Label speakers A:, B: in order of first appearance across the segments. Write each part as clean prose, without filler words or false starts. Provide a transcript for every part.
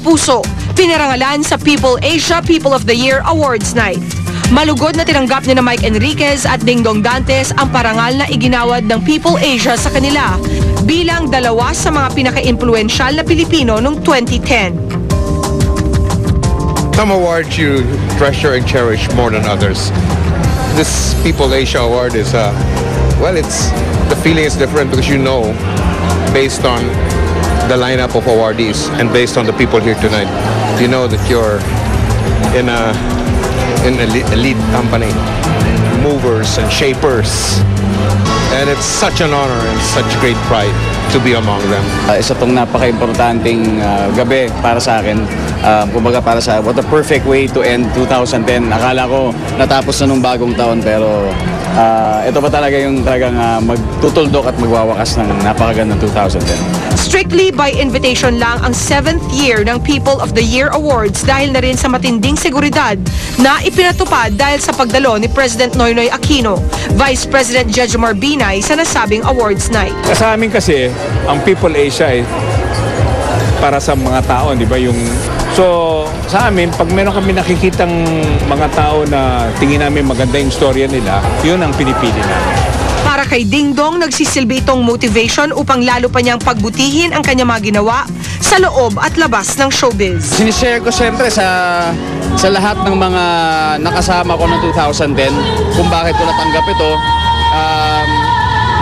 A: kapuso, pinarangalan sa People Asia People of the Year Awards Night. Malugod na tinanggap ni Mike Enriquez at Dingdong Dantes ang parangal na iginawad ng People Asia sa kanila bilang dalawa sa mga pinaka-impluensyal na Pilipino noong 2010.
B: Some awards you treasure and cherish more than others. This People Asia Award is, the feeling is different because you know, based on the lineup of awardees and based on the people here tonight, you know that you're in an elite company, movers and shapers. And it's such an honor and such great pride to be among them.
C: Isa tong napaka-importanting gabi para sa akin. Kumbaga para sa what a perfect way to end 2010. Akala ko natapos na nung bagong taon pero ito pa talaga yung talagang magtutuldok at magwawakas ng napakagandang 2010.
A: Strictly by invitation lang ang 7th year ng People of the Year Awards dahil na rin sa matinding seguridad na ipinatupad dahil sa pagdalo ni President Noynoy Aquino, Vice President Jejomar Binay sa nasabing awards night.
D: Sa amin kasi, ang People Asia ay para sa mga tao, di ba? So, sa amin, pag meron kami nakikitang mga tao na tingin namin maganda yung storya nila, yun ang pinipili namin.
A: Para kay Dingdong, nagsisilbi itong motivation upang lalo pa niyang pagbutihin ang kanyang mga ginawa sa loob at labas ng showbiz.
C: Sinishare ko siyempre sa lahat ng mga nakasama ko noong 2010 kung bakit ko natanggap ito.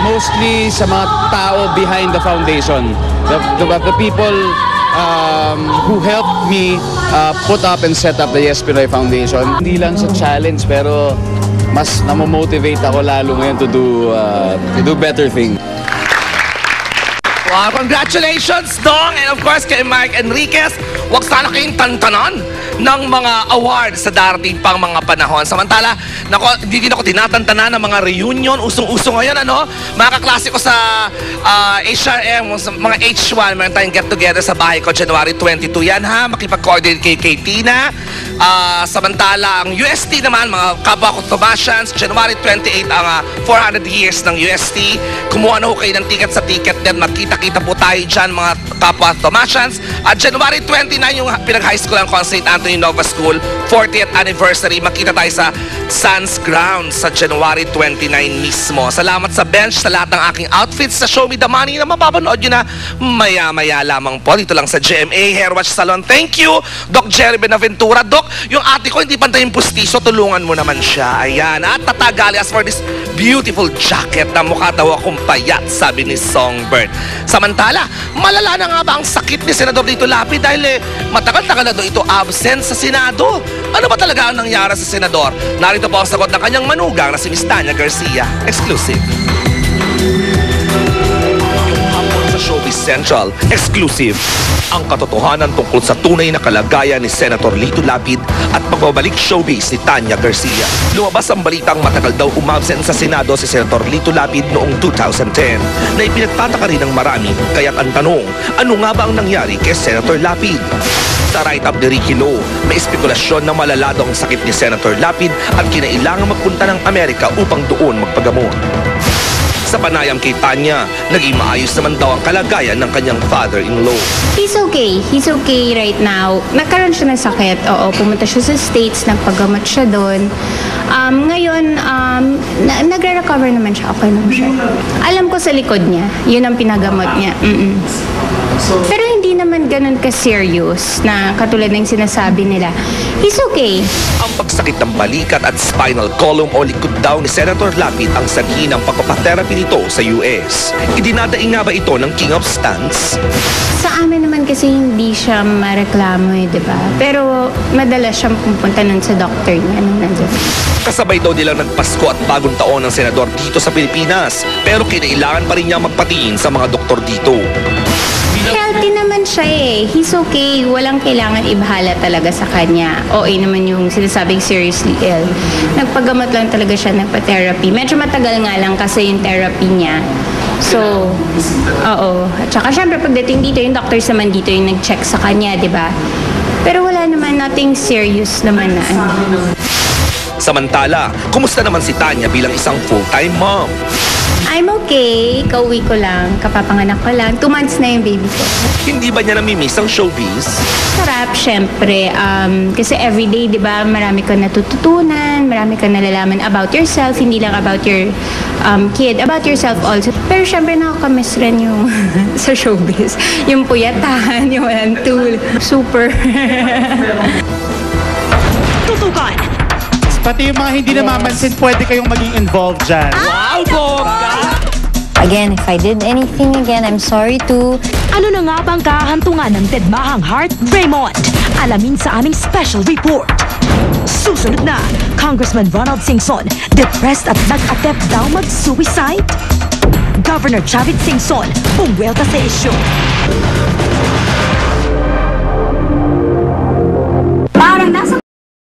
C: Mostly sa mga tao behind the foundation. The people who helped me put up and set up the Yes Pinoy Foundation. Hindi lang sa challenge pero mas namomotivate ako lalo ngayon to do better things.
E: Wow, congratulations, Dong! And of course, kay Mike Enriquez, huwag sana kayong tantanan ng mga awards sa darating pang mga panahon. Samantala, hindi din ako tinatantanan ng mga reunion. Usong-uso ngayon, ano? Mga kaklase ko sa HRM, mga H1, meron tayong get-together sa bahay ko, January 22 yan, ha? Makipag-coordinate kay Tina. Samantala, ang UST naman, mga kapwa ko Tomasians, January 28 ang 400 years ng UST. Kumuha na ho kayo ng ticket sa Ticketnet. Magkita-kita po tayo dyan, mga kapwa Tomasians. At January 29 yung pinag-high school ang St. Anthony Nova School, 40th anniversary. Makita tayo sa Suns Grounds sa January 29 mismo. Salamat sa bench, sa lahat ng aking outfits sa Show Me the Money na mapapanood nyo na maya-maya lamang po dito lang sa GMA Hair Wash Salon. Thank you, Doc Jerry Benaventura. Doc, yung ate ko hindi pantay yung pustiso, tulungan mo naman siya. Ayan. At tatagali as for this beautiful jacket na mukha daw akong payat, sabi ni Songbird. Samantala, malala na nga ba ang sakit ni Senador Lito Lapid dahil matagal-tagal na daw ito absent sa Senado? Ano ba talaga ang nangyari sa Senador? Narito po ang sagot ng kanyang manugang na si Miss Tanya Garcia. Exclusive. Showbiz Central, exclusive. Ang katotohanan tungkol sa tunay na kalagayan ni Senator Lito Lapid at pagbabalik showbiz ni Tanya Garcia. Lumabas ang balitang matagal daw umabsent sa Senado si Senator Lito Lapid noong 2010 na ipinagtataka rin ng marami. Kaya't ang tanong, ano nga ba ang nangyari kay Senator Lapid? Sa write-up ni Ricky Lo, may espekulasyon na malala daw ang sakit ni Senator Lapid at kinailangan magpunta ng Amerika upang doon magpagamot. Sa panayam kay Tanya, naging maayos naman daw ang kalagayan ng kanyang father-in-law.
F: He's okay. He's okay right now. Nagkaroon siya ng sakit. Oo, pumunta siya sa States, nagpagamot siya doon. Ngayon, nagre-recover naman siya. Okay naman siya. Alam ko sa likod niya, yun ang pinagamot niya. Pero hindi naman ganun ka-serious na katulad ng sinasabi nila. He's okay.
E: Ang pagsakit ng balikat at spinal column o likod daw ni Senator Lapid ang sanhi ng pagpapatherapy nito sa US. Idinadaing nga ba ito ng King of Stance?
F: Sa amin naman kasi hindi siya mareklamo di ba? Pero madalas siyang pupunta nun sa doctor niya nung nandun.
E: Kasabay daw nilang nagpasko at bagong taon ng senador dito sa Pilipinas. Pero kinailangan pa rin niya magpatingin sa mga doktor dito.
F: Healthy naman siya He's okay. Walang kailangan ibahala talaga sa kanya. Okay naman yung sinasabing seriously ill. Nagpagamot lang talaga siya, nagpa-therapy. Medyo matagal nga lang kasi yung therapy niya. So, oo. At saka syempre pagdating dito, yung doctors naman dito yung nag-check sa kanya, di ba? Pero wala naman, nothing serious naman na ano.
E: Samantala, kumusta naman si Tanya bilang isang full-time mom?
F: I'm okay. Kauwi ko lang. Kapapanganak ko lang. 2 months na yung baby ko.
E: Hindi ba niya namimiss ang showbiz?
F: Sarap, syempre. Kasi everyday, di ba, marami kang natututunan, marami kang nalalaman about yourself, hindi lang about your kid, about yourself also. Pero syempre, nakakamiss rin yung sa showbiz. Yung puyatan, yung walang tool. Super.
A: Tutukan!
G: Pati yung mga hindi namamansin, pwede kayong maging involved dyan.
E: Wow, bongga!
H: Again, if I did anything again, I'm sorry too.
A: Ano na nga bang kahantungan ng Dedmahang Heart Raymond? Alamin sa aming special report. Susunod na, Congressman Ronald Singson, depressed at nag-attempt daw mag-suicide? Governor Chavit Singson, pumwelta sa isyu.
I: Parang nasa